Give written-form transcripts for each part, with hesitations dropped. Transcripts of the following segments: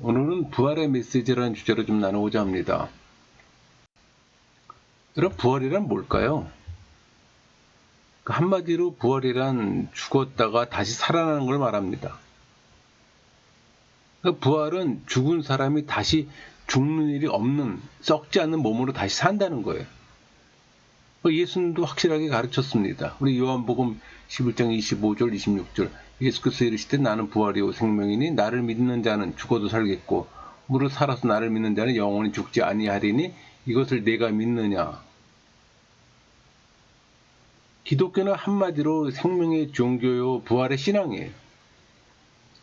오늘은 부활의 메시지라는 주제로 좀 나누고자 합니다. 여러분, 부활이란 뭘까요? 한마디로 부활이란 죽었다가 다시 살아나는 걸 말합니다. 부활은 죽은 사람이 다시 죽는 일이 없는, 썩지 않는 몸으로 다시 산다는 거예요. 예수님도 확실하게 가르쳤습니다. 우리 요한복음 11장 25절 26절 예수께서 이르시되 나는 부활이요 생명이니 나를 믿는 자는 죽어도 살겠고 무릇 살아서 나를 믿는 자는 영원히 죽지 아니하리니 이것을 내가 믿느냐. 기독교는 한마디로 생명의 종교요 부활의 신앙이에요.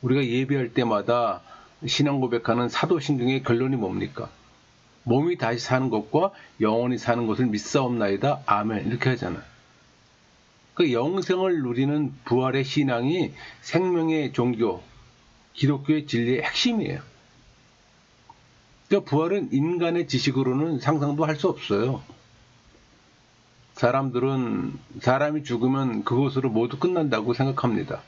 우리가 예배할 때마다 신앙 고백하는 사도신경의 결론이 뭡니까? 몸이 다시 사는 것과 영원히 사는 것을 믿사옵나이다. 아멘. 이렇게 하잖아요. 그 영생을 누리는 부활의 신앙이 생명의 종교, 기독교의 진리의 핵심이에요. 그러니까 부활은 인간의 지식으로는 상상도 할 수 없어요. 사람이 죽으면 그것으로 모두 끝난다고 생각합니다.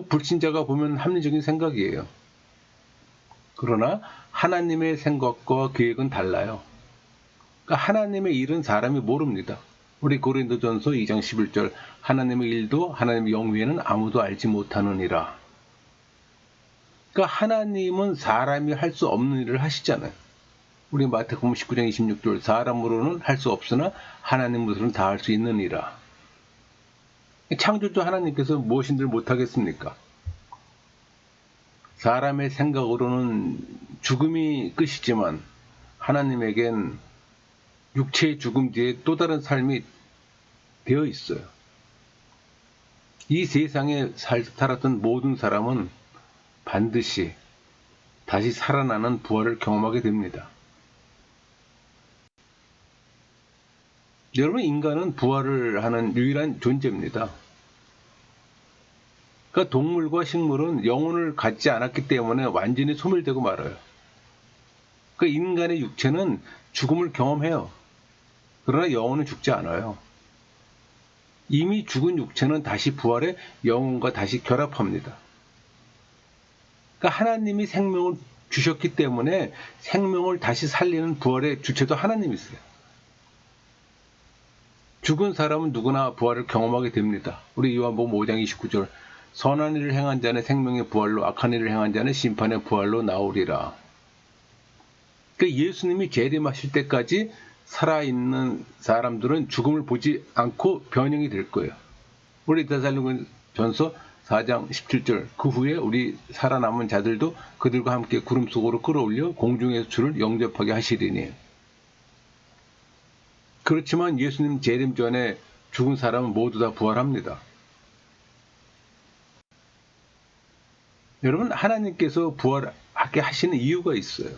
불신자가 보면 합리적인 생각이에요. 그러나 하나님의 생각과 계획은 달라요. 그러니까 하나님의 일은 사람이 모릅니다. 우리 고린도전서 2장 11절 하나님의 일도 하나님의 영위에는 아무도 알지 못하느니라. 그러니까 하나님은 사람이 할 수 없는 일을 하시잖아요. 우리 마태복음 19장 26절 사람으로는 할 수 없으나 하나님으로는 다 할 수 있느니라. 창조주 하나님께서 무엇인들 못하겠습니까? 사람의 생각으로는 죽음이 끝이지만 하나님에겐 육체의 죽음 뒤에 또 다른 삶이 되어 있어요. 이 세상에 살았던 모든 사람은 반드시 다시 살아나는 부활을 경험하게 됩니다. 여러분, 인간은 부활을 하는 유일한 존재입니다. 그러니까 동물과 식물은 영혼을 갖지 않았기 때문에 완전히 소멸되고 말아요. 그 인간의 육체는 죽음을 경험해요. 그러나 영혼은 죽지 않아요. 이미 죽은 육체는 다시 부활해 영혼과 다시 결합합니다. 그러니까 하나님이 생명을 주셨기 때문에 생명을 다시 살리는 부활의 주체도 하나님이세요. 죽은 사람은 누구나 부활을 경험하게 됩니다. 우리 요한복음 5장 29절 선한 일을 행한 자는 생명의 부활로 악한 일을 행한 자는 심판의 부활로 나오리라. 그러니까 예수님이 재림하실 때까지 살아있는 사람들은 죽음을 보지 않고 변형이 될 거예요. 우리 데살로니가전서 4장 17절 그 후에 우리 살아남은 자들도 그들과 함께 구름 속으로 끌어올려 공중에서 주를 영접하게 하시리니. 그렇지만 예수님 재림 전에 죽은 사람은 모두 다 부활합니다. 여러분, 하나님께서 부활하게 하시는 이유가 있어요.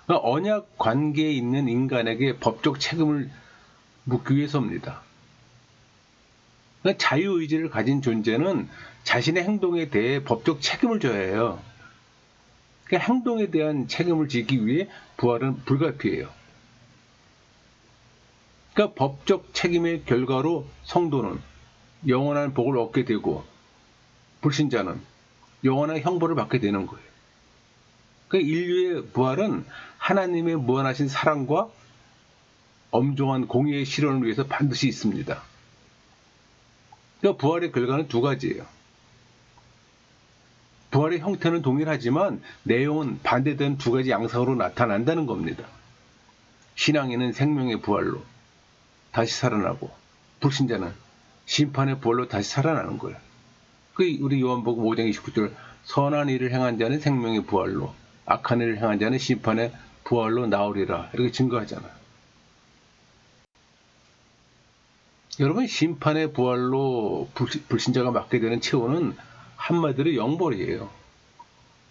언약 관계에 있는 인간에게 법적 책임을 묻기 위해서입니다. 자유의지를 가진 존재는 자신의 행동에 대해 법적 책임을 져야 해요. 행동에 대한 책임을 지기 위해 부활은 불가피해요. 그러니까 법적 책임의 결과로 성도는 영원한 복을 얻게 되고 불신자는 영원한 형벌을 받게 되는 거예요. 인류의 부활은 하나님의 무한하신 사랑과 엄중한 공의의 실현을 위해서 반드시 있습니다. 부활의 결과는 두 가지예요. 부활의 형태는 동일하지만 내용은 반대된 두 가지 양상으로 나타난다는 겁니다. 신앙인은 생명의 부활로 다시 살아나고 불신자는 심판의 부활로 다시 살아나는 거예요. 우리 요한복음 5장 29절 선한 일을 행한 자는 생명의 부활로 악한 일을 행한 자는 심판의 부활로 나오리라 이렇게 증거하잖아요. 여러분, 심판의 부활로 불신자가 맞게 되는 처우는 한마디로 영벌이에요.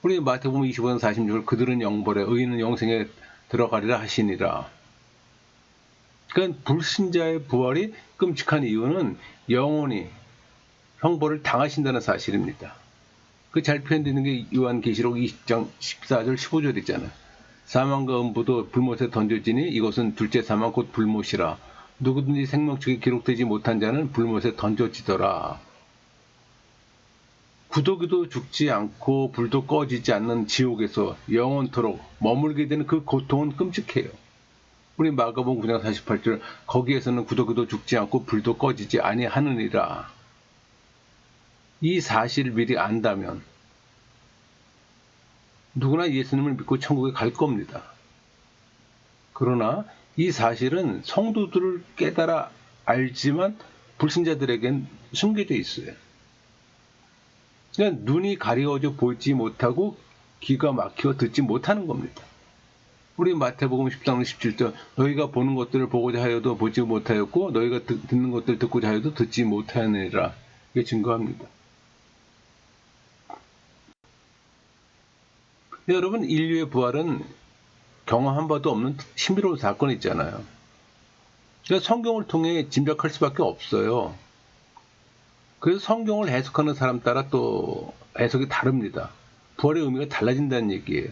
우리 마태복음 25장 46절 그들은 영벌에 의인은 영생에 들어가리라 하시니라. 그러니까 불신자의 부활이 끔찍한 이유는 영원히 형벌을 당하신다는 사실입니다. 잘 표현되는 게 요한계시록 20장 14절 15절이잖아요. 사망과 음부도 불못에 던져지니 이것은 둘째 사망 곧 불못이라. 누구든지 생명책에 기록되지 못한 자는 불못에 던져지더라. 구더기도 죽지 않고 불도 꺼지지 않는 지옥에서 영원토록 머물게 되는 그 고통은 끔찍해요. 우리 마가복음 9장 48절 거기에서는 구더기도 죽지 않고 불도 꺼지지 아니하느니라. 이 사실을 미리 안다면 누구나 예수님을 믿고 천국에 갈 겁니다. 그러나 이 사실은 성도들을 깨달아 알지만 불신자들에겐 숨겨져 있어요. 그냥 눈이 가려져 보지 못하고 귀가 막혀 듣지 못하는 겁니다. 우리 마태복음 13장 17절 너희가 보는 것들을 보고자 하여도 보지 못하였고 너희가 듣는 것들을 듣고자 하여도 듣지 못하느니라. 이게 증거합니다. 여러분, 인류의 부활은 경험한 바도 없는 신비로운 사건이 있잖아요. 그러니까 성경을 통해 짐작할 수밖에 없어요. 그래서 성경을 해석하는 사람 따라 또 해석이 다릅니다. 부활의 의미가 달라진다는 얘기예요.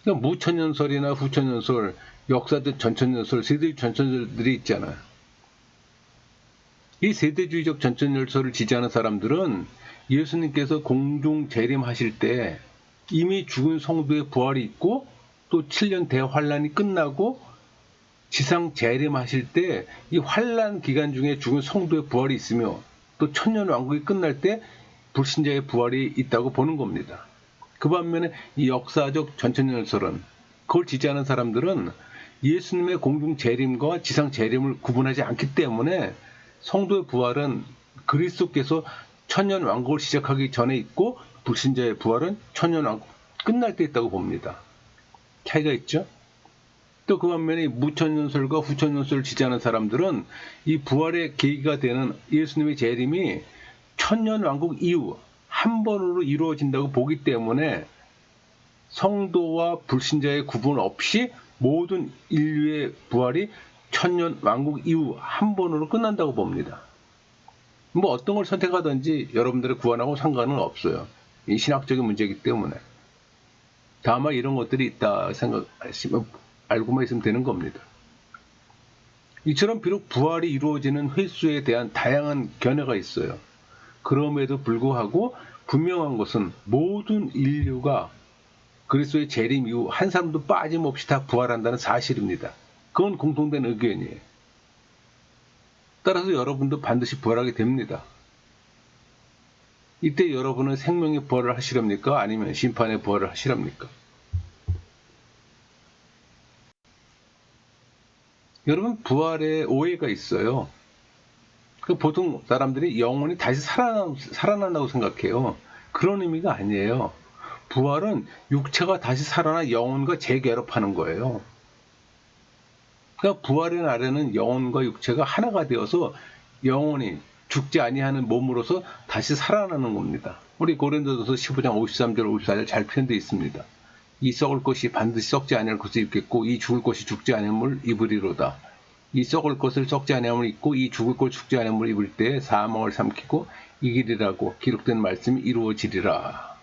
그러니까 무천년설이나 후천년설, 역사적 전천년설, 세대주의 전천년설들이 있잖아요. 이 세대주의적 전천년설을 지지하는 사람들은 예수님께서 공중 재림하실 때 이미 죽은 성도의 부활이 있고 또 7년 대환란이 끝나고 지상 재림하실 때 이 환란 기간 중에 죽은 성도의 부활이 있으며 또 천년 왕국이 끝날 때 불신자의 부활이 있다고 보는 겁니다. 그 반면에 이 역사적 전천년설은 그걸 지지하는 사람들은 예수님의 공중 재림과 지상 재림을 구분하지 않기 때문에 성도의 부활은 그리스도께서 천년 왕국을 시작하기 전에 있고 불신자의 부활은 천년 왕국 끝날 때 있다고 봅니다. 차이가 있죠? 또 그 반면에 무천년설과 후천년설을 지지하는 사람들은 이 부활의 계기가 되는 예수님의 재림이 천년 왕국 이후 한 번으로 이루어진다고 보기 때문에 성도와 불신자의 구분 없이 모든 인류의 부활이 천년 왕국 이후 한 번으로 끝난다고 봅니다. 뭐 어떤 걸 선택하든지 여러분들의 구원하고 상관은 없어요. 이 신학적인 문제이기 때문에. 다만 이런 것들이 있다 생각하시면 알고만 있으면 되는 겁니다. 이처럼 비록 부활이 이루어지는 횟수에 대한 다양한 견해가 있어요. 그럼에도 불구하고 분명한 것은 모든 인류가 그리스도의 재림 이후 한 사람도 빠짐없이 다 부활한다는 사실입니다. 그건 공통된 의견이에요. 따라서 여러분도 반드시 부활하게 됩니다. 이때 여러분은 생명의 부활을 하시렵니까? 아니면 심판의 부활을 하시렵니까? 여러분, 부활에 오해가 있어요. 보통 사람들이 영혼이 다시 살아난다고 생각해요. 그런 의미가 아니에요. 부활은 육체가 다시 살아나 영혼과 재결합하는 거예요. 그러니까 부활의 날에는 영혼과 육체가 하나가 되어서 영혼이 죽지 아니하는 몸으로서 다시 살아나는 겁니다. 우리 고린도전서 15장 53절 54절 잘 표현되어 있습니다. 이 썩을 것이 반드시 썩지 아니할 것을 입겠고 이 죽을 것이 죽지 아니함을 입으리로다. 이 썩을 것을 썩지 아니함을 입고 이 죽을 것 죽지 아니함을 입을 때 사망을 삼키고 이기리라고 기록된 말씀이 이루어지리라.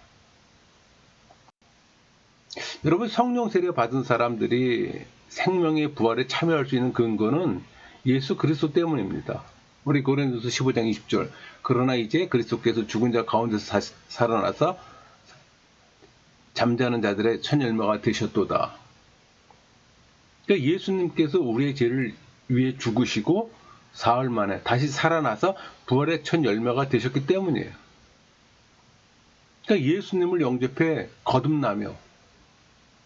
여러분, 성령 세례 받은 사람들이 생명의 부활에 참여할 수 있는 근거는 예수 그리스도 때문입니다. 우리 고린도서 15장 20절 그러나 이제 그리스도께서 죽은 자 가운데서 살아나사 잠자는 자들의 첫 열매가 되셨도다. 그러니까 예수님께서 우리의 죄를 위해 죽으시고 사흘 만에 다시 살아나서 부활의 첫 열매가 되셨기 때문이에요. 그러니까 예수님을 영접해 거듭나며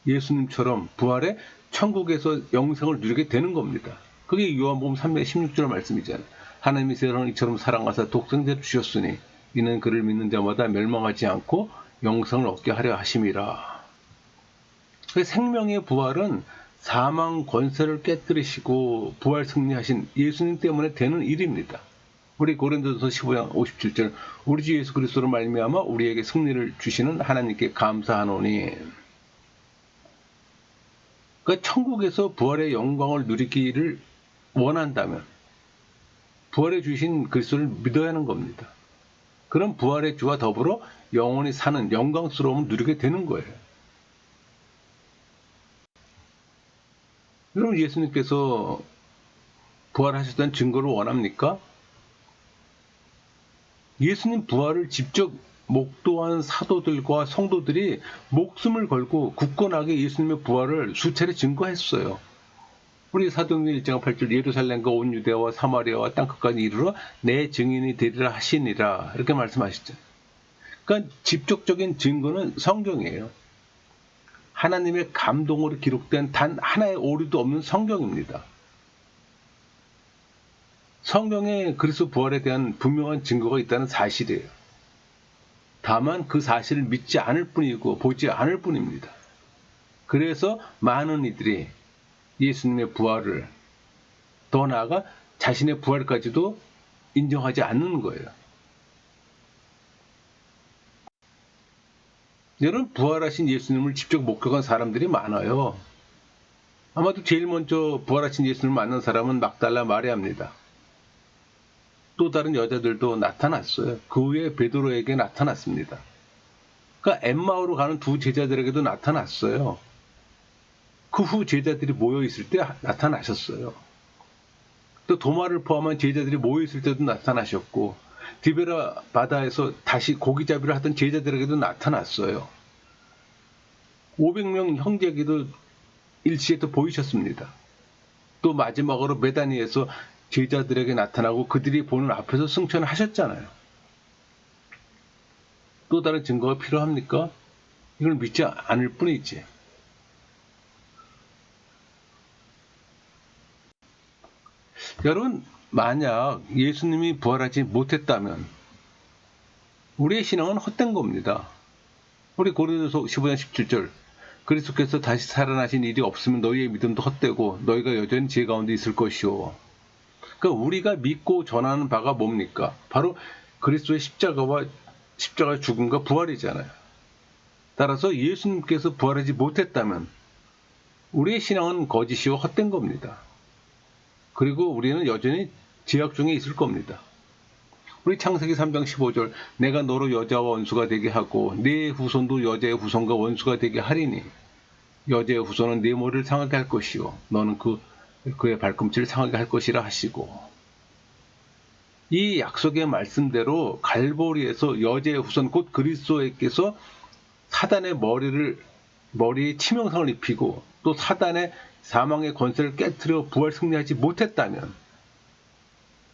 예수님처럼 부활해 천국에서 영생을 누리게 되는 겁니다. 그게 요한복음 3장 16절 말씀이잖아요. 하나님이 세상을 이처럼 사랑하사 독생자를 주셨으니 이는 그를 믿는 자마다 멸망하지 않고 영생을 얻게 하려 하심이라. 생명의 부활은 사망 권세를 깨뜨리시고 부활 승리하신 예수님 때문에 되는 일입니다. 우리 고린도전서 15장 57절 우리 주 예수 그리스도로 말미암아 우리에게 승리를 주시는 하나님께 감사하노니. 그러니까 천국에서 부활의 영광을 누리기를 원한다면 부활해 주신 그리스도를 믿어야 하는 겁니다. 그럼 부활의 주와 더불어 영원히 사는 영광스러움을 누리게 되는 거예요. 여러분, 예수님께서 부활하셨다는 증거를 원합니까? 예수님 부활을 직접 목도한 사도들과 성도들이 목숨을 걸고 굳건하게 예수님의 부활을 수차례 증거했어요. 우리 사도행전 1장 8절 예루살렘과 온 유대와 사마리아와 땅끝까지 이르러 내 증인이 되리라 하시니라 이렇게 말씀하시죠. 그러니까 직접적인 증거는 성경이에요. 하나님의 감동으로 기록된 단 하나의 오류도 없는 성경입니다. 성경에 그리스도 부활에 대한 분명한 증거가 있다는 사실이에요. 다만 그 사실을 믿지 않을 뿐이고 보지 않을 뿐입니다. 그래서 많은 이들이 예수님의 부활을 더 나아가 자신의 부활까지도 인정하지 않는 거예요. 여러분, 부활하신 예수님을 직접 목격한 사람들이 많아요. 아마도 제일 먼저 부활하신 예수님을 만난 사람은 막달라 마리아입니다. 또 다른 여자들도 나타났어요. 그 후에 베드로에게 나타났습니다. 그러니까 엠마오로 가는 두 제자들에게도 나타났어요. 그 후 제자들이 모여있을 때 나타나셨어요. 또 도마를 포함한 제자들이 모여있을 때도 나타나셨고 디베라 바다에서 다시 고기잡이를 하던 제자들에게도 나타났어요. 500명 형제에게도 일시에 또 보이셨습니다. 또 마지막으로 베다니에서 제자들에게 나타나고 그들이 보는 앞에서 승천을 하셨잖아요. 또 다른 증거가 필요합니까? 이걸 믿지 않을 뿐이지. 여러분, 만약 예수님이 부활하지 못했다면 우리의 신앙은 헛된 겁니다. 우리 고린도서 15장 17절 그리스도께서 다시 살아나신 일이 없으면 너희의 믿음도 헛되고 너희가 여전히 죄 가운데 있을 것이오. 그러니까 우리가 믿고 전하는 바가 뭡니까? 바로 그리스도의 십자가와 십자가의 죽음과 부활이잖아요. 따라서 예수님께서 부활하지 못했다면 우리의 신앙은 거짓이고 헛된 겁니다. 그리고 우리는 여전히 죄악 중에 있을 겁니다. 우리 창세기 3장 15절 내가 너로 여자와 원수가 되게 하고 네 후손도 여자의 후손과 원수가 되게 하리니 여자의 후손은 네 머리를 상하게 할 것이요 너는 그의 발꿈치를 상하게 할 것이라 하시고, 이 약속의 말씀대로 갈보리에서 여자의 후손 곧 그리스도께서 사단의 머리에 치명상을 입히고 또 사단의 사망의 권세를 깨트려 부활 승리하지 못했다면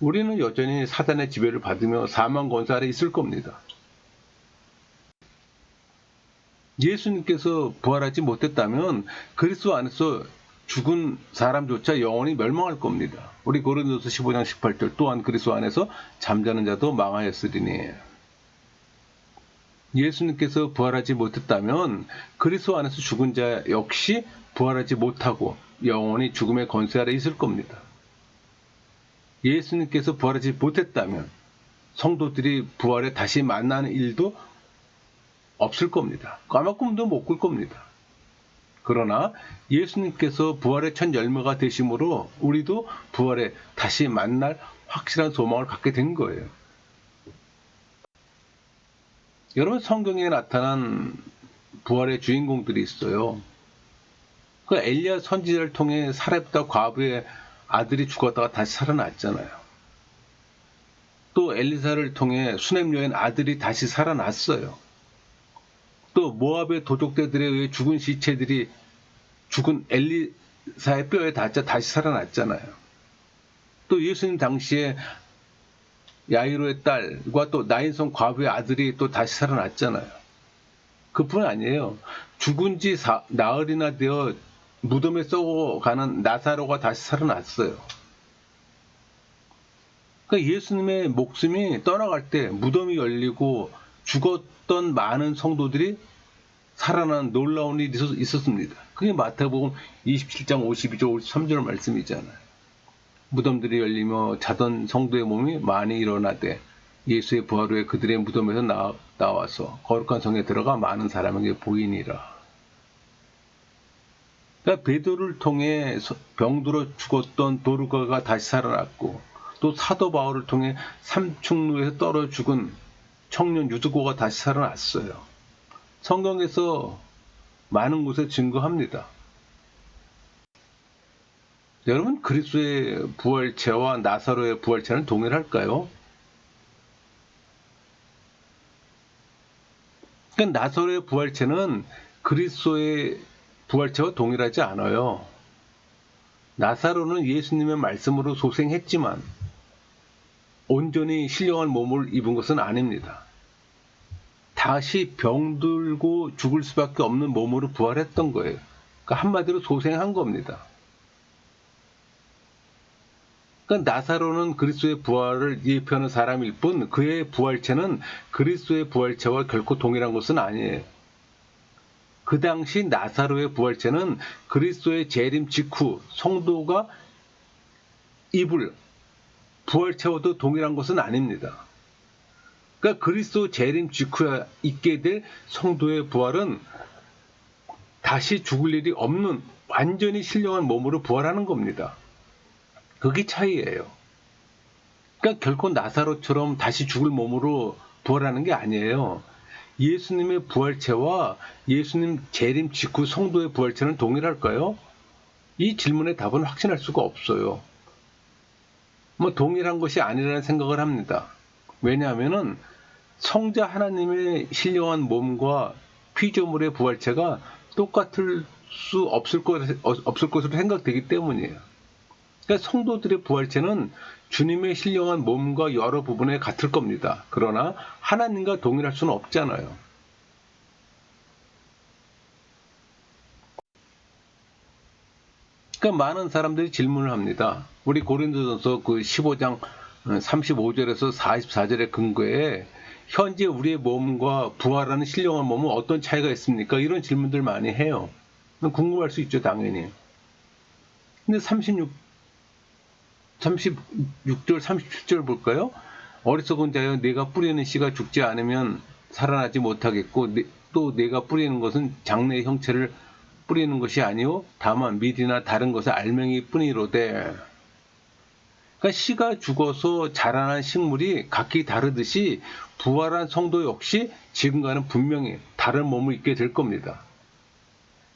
우리는 여전히 사단의 지배를 받으며 사망 권세 아래 있을 겁니다. 예수님께서 부활하지 못했다면 그리스도 안에서 죽은 사람조차 영원히 멸망할 겁니다. 우리 고린도서 15장 18절 또한 그리스도 안에서 잠자는 자도 망하였으리니. 예수님께서 부활하지 못했다면 그리스도 안에서 죽은 자 역시 부활하지 못하고 영원히 죽음의 권세 아래 있을 겁니다. 예수님께서 부활하지 못했다면 성도들이 부활에 다시 만나는 일도 없을 겁니다. 아마 꿈도 못 꿀 겁니다. 그러나 예수님께서 부활의 첫 열매가 되심으로 우리도 부활에 다시 만날 확실한 소망을 갖게 된 거예요. 여러분, 성경에 나타난 부활의 주인공들이 있어요. 그 엘리야 선지자를 통해 사렙다 과부의 아들이 죽었다가 다시 살아났잖아요. 또 엘리사를 통해 수넴 여인 아들이 다시 살아났어요. 또 모압의 도적대들에 의해 죽은 시체들이 죽은 엘리사의 뼈에 닿자 다시 살아났잖아요. 또 예수님 당시에 야이로의 딸과 또 나인성 과부의 아들이 또 다시 살아났잖아요. 그뿐 아니에요. 죽은 지 나흘이나 되어 무덤에 썩어가는 나사로가 다시 살아났어요. 그러니까 예수님의 목숨이 떠나갈 때 무덤이 열리고 죽었던 많은 성도들이 살아난 놀라운 일이 있었습니다. 그게 마태복음 27장 52절 53절 말씀이잖아요. 무덤들이 열리며 자던 성도의 몸이 많이 일어나되 예수의 부활 후에 그들의 무덤에서 나와서 거룩한 성에 들어가 많은 사람에게 보이니라. 그러니까 베드로를 통해 병들어 죽었던 도르가가 다시 살아났고 또 사도 바울을 통해 삼충루에서 떨어 죽은 청년 유두고가 다시 살아났어요. 성경에서 많은 곳에 증거합니다. 여러분, 그리스도의 부활체와 나사로의 부활체는 동일할까요? 그러니까 나사로의 부활체는 그리스도의 부활체와 동일하지 않아요. 나사로는 예수님의 말씀으로 소생했지만 온전히 신령한 몸을 입은 것은 아닙니다. 다시 병들고 죽을 수밖에 없는 몸으로 부활했던 거예요. 그러니까 한마디로 소생한 겁니다. 그러니까 나사로는 그리스도의 부활을 예표하는 사람일 뿐 그의 부활체는 그리스도의 부활체와 결코 동일한 것은 아니에요. 그 당시 나사로의 부활체는 그리스도의 재림 직후 성도가 입을 부활체와도 동일한 것은 아닙니다. 그러니까 그리스도 재림 직후에 있게 될 성도의 부활은 다시 죽을 일이 없는 완전히 신령한 몸으로 부활하는 겁니다. 그게 차이예요. 그러니까 결코 나사로처럼 다시 죽을 몸으로 부활하는 게 아니에요. 예수님의 부활체와 예수님 재림 직후 성도의 부활체는 동일할까요? 이 질문의 답은 확신할 수가 없어요. 동일한 것이 아니라는 생각을 합니다. 왜냐하면은 성자 하나님의 신령한 몸과 피조물의 부활체가 똑같을 수 없을 것으로 생각되기 때문이에요. 그러니까 성도들의 부활체는 주님의 신령한 몸과 여러 부분에 같을 겁니다. 그러나 하나님과 동일할 수는 없잖아요. 그러니까 많은 사람들이 질문을 합니다. 우리 고린도전서 그 15장 35절에서 44절의 근거에 현재 우리의 몸과 부활하는 신령한 몸은 어떤 차이가 있습니까? 이런 질문들 많이 해요. 궁금할 수 있죠, 당연히. 근데 36절, 37절 볼까요? 어리석은 자여 내가 뿌리는 씨가 죽지 않으면 살아나지 못하겠고 또 내가 뿌리는 것은 장래의 형체를 뿌리는 것이 아니요 다만 밀이나 다른 것을 알맹이 뿐이로되. 그러니까 씨가 죽어서 자라난 식물이 각기 다르듯이 부활한 성도 역시 지금과는 분명히 다른 몸을 입게 될 겁니다.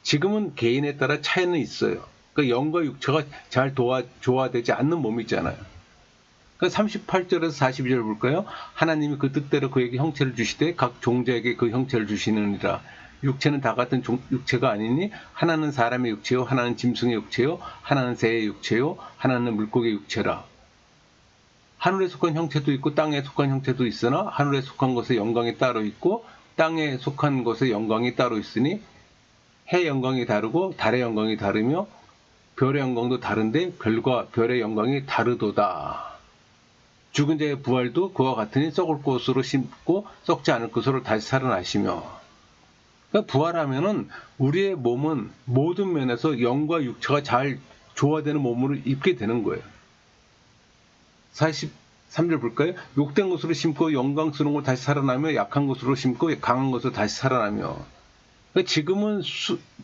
지금은 개인에 따라 차이는 있어요. 그러니까 영과 육체가 잘 조화되지 않는 몸이 있잖아요. 그러니까 38절에서 42절 볼까요? 하나님이 그 뜻대로 그에게 형체를 주시되 각 종자에게 그 형체를 주시느니라. 육체는 다 같은 육체가 아니니 하나는 사람의 육체요 하나는 짐승의 육체요 하나는 새의 육체요 하나는 물고기의 육체라. 하늘에 속한 형체도 있고 땅에 속한 형체도 있으나 하늘에 속한 것의 영광이 따로 있고 땅에 속한 것의 영광이 따로 있으니 해의 영광이 다르고 달의 영광이 다르며 별의 영광도 다른데 별과 별의 영광이 다르도다. 죽은 자의 부활도 그와 같으니 썩을 것으로 심고 썩지 않을 것으로 다시 살아나시며. 그러니까 부활하면은 우리의 몸은 모든 면에서 영과 육체가 잘 조화되는 몸으로 입게 되는 거예요. 43절 볼까요? 욕된 것으로 심고 영광스러운 걸 다시 살아나며 약한 것으로 심고 강한 것으로 다시 살아나며. 그러니까 지금은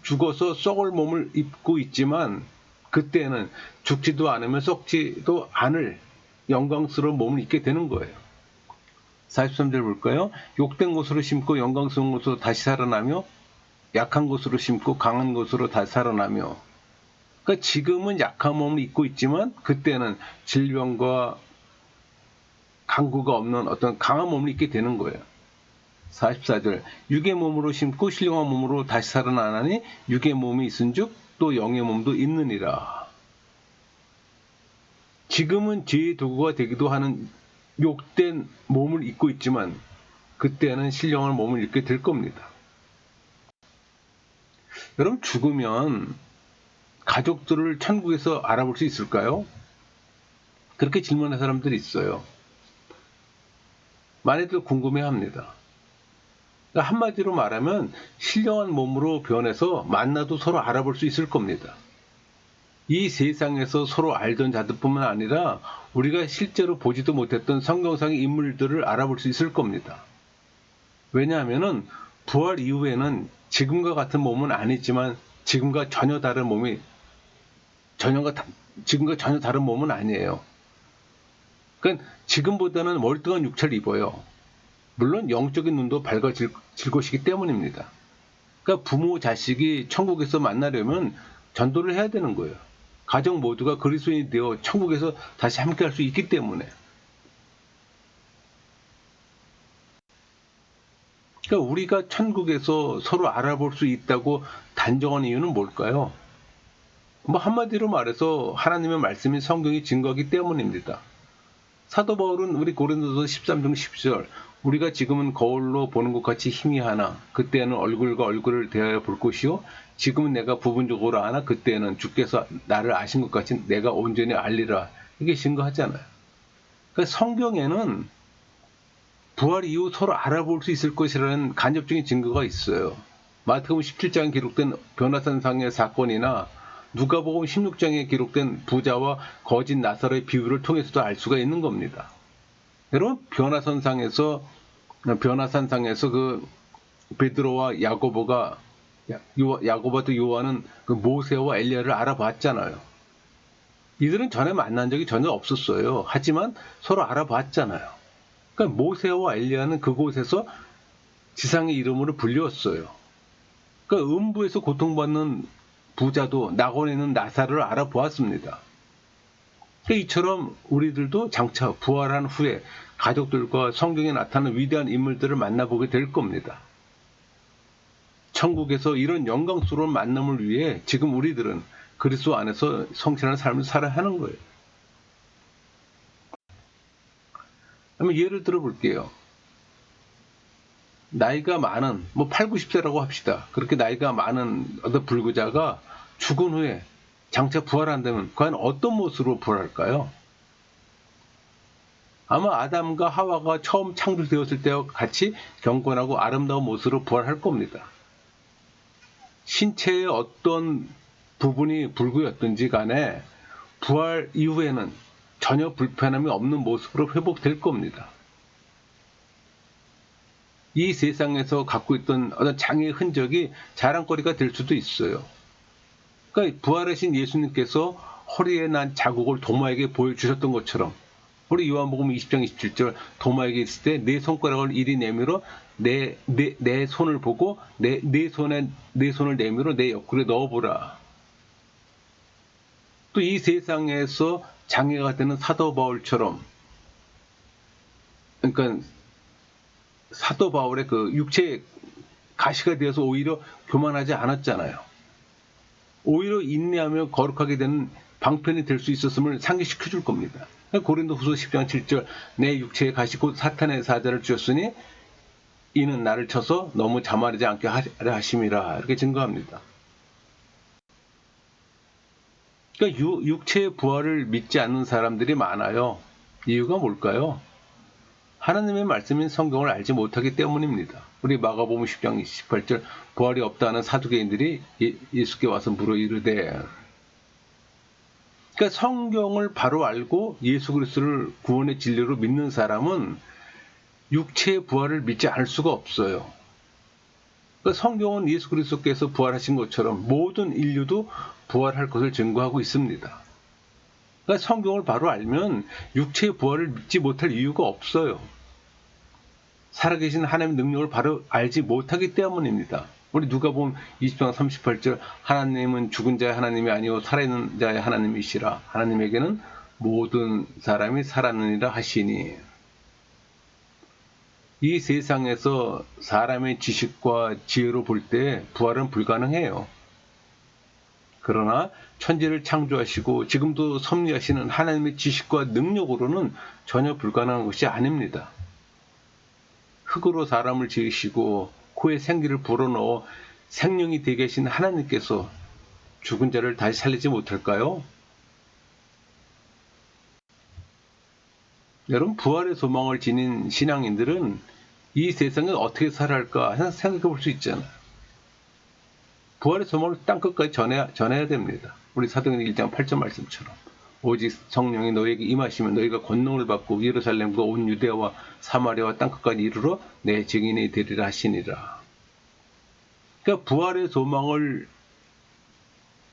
죽어서 썩을 몸을 입고 있지만 그때는 죽지도 않으며 썩지도 않을 영광스러운 몸을 입게 되는 거예요. 43절 볼까요? 욕된 것으로 심고 영광스러운 것으로 다시 살아나며 약한 것으로 심고 강한 것으로 다시 살아나며. 그러니까 지금은 약한 몸을 입고 있지만 그때는 질병과 강구가 없는 어떤 강한 몸을 입게 되는 거예요. 44절 육의 몸으로 심고 신령한 몸으로 다시 살아나니 육의 몸이 있은즉 또 영의 몸도 있느니라. 지금은 죄의 도구가 되기도 하는 욕된 몸을 입고 있지만 그때는 신령한 몸을 입게 될 겁니다. 여러분 죽으면 가족들을 천국에서 알아볼 수 있을까요? 그렇게 질문하는 사람들이 있어요. 많이들 궁금해합니다. 그러니까 한마디로 말하면 신령한 몸으로 변해서 만나도 서로 알아볼 수 있을 겁니다. 이 세상에서 서로 알던 자들뿐만 아니라 우리가 실제로 보지도 못했던 성경상의 인물들을 알아볼 수 있을 겁니다. 왜냐하면 부활 이후에는 지금과 같은 몸은 아니지만 지금과 전혀 다른 몸이 지금과 전혀 다른 몸은 아니에요. 그러니까 지금보다는 월등한 육체를 입어요. 물론 영적인 눈도 밝아질 것이기 때문입니다. 그러니까 부모 자식이 천국에서 만나려면 전도를 해야 되는 거예요. 가정 모두가 그리스도인이 되어 천국에서 다시 함께할 수 있기 때문에. 그러니까 우리가 천국에서 서로 알아볼 수 있다고 단정한 이유는 뭘까요? 뭐 한마디로 말해서 하나님의 말씀이 성경이 증거하기 때문입니다. 사도 바울은 우리 고린도서 13장 10절 우리가 지금은 거울로 보는 것 같이 희미하나 그때는 얼굴과 얼굴을 대하여 볼 것이요 지금은 내가 부분적으로 아나 그때는 주께서 나를 아신 것 같이 내가 온전히 알리라 이게 증거하잖아요. 그러니까 성경에는 부활 이후 서로 알아볼 수 있을 것이라는 간접적인 증거가 있어요. 마태복음 17장에 기록된 변화산상의 사건이나 누가복음 16장에 기록된 부자와 거짓 나사로의 비유를 통해서도 알 수가 있는 겁니다. 여러분 변화산상에서 그 베드로와 야고보가 야고보와 요한은 그 모세와 엘리야를 알아봤잖아요. 이들은 전에 만난 적이 전혀 없었어요. 하지만 서로 알아봤잖아요. 그러니까 모세와 엘리야는 그곳에서 지상의 이름으로 불렸어요. 그러니까 음부에서 고통받는 부자도 낙원에 있는 나사로를 알아보았습니다. 그러니까 이처럼 우리들도 장차 부활한 후에 가족들과 성경에 나타나는 위대한 인물들을 만나보게 될 겁니다. 천국에서 이런 영광스러운 만남을 위해 지금 우리들은 그리스도 안에서 성실한 삶을 살아야 하는 거예요. 한번 예를 들어 볼게요. 나이가 많은 8, 90세라고 합시다. 그렇게 나이가 많은 어떤 불구자가 죽은 후에 장차 부활한다면 과연 어떤 모습으로 부활할까요? 아마 아담과 하와가 처음 창조되었을 때와 같이 경건하고 아름다운 모습으로 부활할 겁니다. 신체의 어떤 부분이 불구였든지 간에 부활 이후에는 전혀 불편함이 없는 모습으로 회복될 겁니다. 이 세상에서 갖고 있던 어떤 장애의 흔적이 자랑거리가 될 수도 있어요. 그러니까 부활하신 예수님께서 허리에 난 자국을 도마에게 보여주셨던 것처럼 우리 요한복음 20장 27절 도마에게 있을 때 내 손가락을 이리 내밀어 내 손을 보고 내 손을 내밀어 내 옆구리에 넣어보라. 또 이 세상에서 장애가 되는 사도 바울처럼 그러니까 사도 바울의 그 육체의 가시가 되어서 오히려 교만하지 않았잖아요. 오히려 인내하며 거룩하게 되는 방편이 될 수 있었음을 상기시켜 줄 겁니다. 고린도후서 10장 7절 내 육체의 가시 곧 사탄의 사자를 주셨으니 이는 나를 쳐서 너무 자만하지 않게 하려 하심이라 이렇게 증거합니다. 그러니까 육체의 부활을 믿지 않는 사람들이 많아요. 이유가 뭘까요? 하나님의 말씀인 성경을 알지 못하기 때문입니다. 우리 마가복음 10장 28절 부활이 없다는 사두개인들이 예수께 와서 물어 이르되 그러니까 성경을 바로 알고 예수 그리스도를 구원의 진리로 믿는 사람은 육체의 부활을 믿지 않을 수가 없어요. 그러니까 성경은 예수 그리스도께서 부활하신 것처럼 모든 인류도 부활할 것을 증거하고 있습니다. 그러니까 성경을 바로 알면 육체의 부활을 믿지 못할 이유가 없어요. 살아계신 하나님의 능력을 바로 알지 못하기 때문입니다. 우리 누가복음 20장 38절 하나님은 죽은 자의 하나님이 아니요 살아있는 자의 하나님이시라. 하나님에게는 모든 사람이 살았느니라 하시니. 이 세상에서 사람의 지식과 지혜로 볼 때 부활은 불가능해요. 그러나 천지를 창조하시고 지금도 섭리하시는 하나님의 지식과 능력으로는 전혀 불가능한 것이 아닙니다. 흙으로 사람을 지으시고 코에 생기를 불어넣어 생명이 되게 하신 하나님께서 죽은 자를 다시 살리지 못할까요? 여러분 부활의 소망을 지닌 신앙인들은 이 세상에 어떻게 살아야 할까 생각해 볼 수 있잖아요. 부활의 소망을 땅끝까지 전해야 됩니다. 우리 사도행전 1장 8절 말씀처럼 오직 성령이 너에게 임하시면 너희가 권능을 받고 예루살렘과 온 유대와 사마리아와 땅끝까지 이르러 내 증인이 되리라 하시니라. 그러니까 부활의 소망을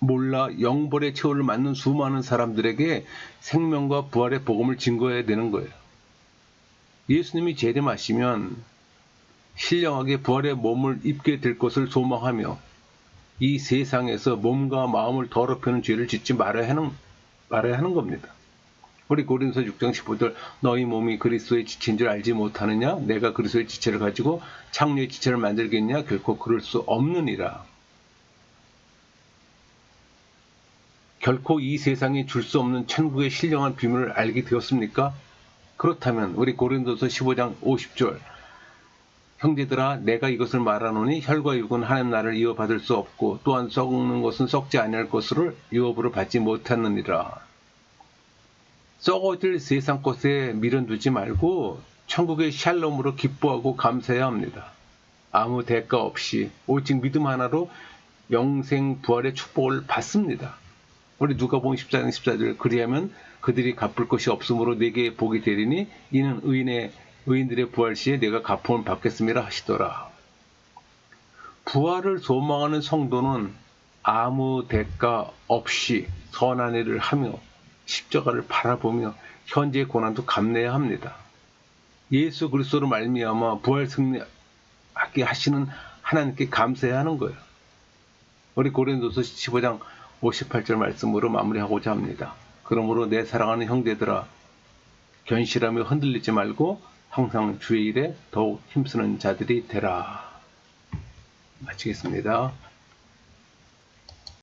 몰라 영벌의 최후를 맞는 수많은 사람들에게 생명과 부활의 복음을 증거해야 되는 거예요. 예수님이 재림하시면 신령하게 부활의 몸을 입게 될 것을 소망하며 이 세상에서 몸과 마음을 더럽히는 죄를 짓지 말아야 하는 겁니다. 우리 고린도서 6장 15절 너희 몸이 그리스도의 지체인 줄 알지 못하느냐? 내가 그리스도의 지체를 가지고 창녀의 지체를 만들겠냐? 결코 그럴 수 없느니라. 결코 이 세상에 줄 수 없는 천국의 신령한 비밀을 알게 되었습니까? 그렇다면 우리 고린도서 15장 50절 형제들아 내가 이것을 말하노니 혈과 육은 하나님 나라를 이어받을 수 없고 또한 썩는 것은 썩지 아니할 것을 유업으로 받지 못하느니라. 썩어질 세상 것에 미련두지 말고 천국의 샬롬으로 기뻐하고 감사해야 합니다. 아무 대가 없이 오직 믿음 하나로 영생 부활의 축복을 받습니다. 우리 누가복음 14장 14절 그리하면 그들이 갚을 것이 없으므로 내게 복이 되리니 이는 의인들의 부활 시에 내가 갚음을 받겠음이라 하시더라. 부활을 소망하는 성도는 아무 대가 없이 선한 일을 하며 십자가를 바라보며 현재의 고난도 감내해야 합니다. 예수 그리스도로 말미암아 부활 승리하게 하시는 하나님께 감사해야 하는 거예요. 우리 고린도서 15장 58절 말씀으로 마무리하고자 합니다. 그러므로 내 사랑하는 형제들아 견실하며 흔들리지 말고 항상 주의 일에 더욱 힘쓰는 자들이 되라. 마치겠습니다.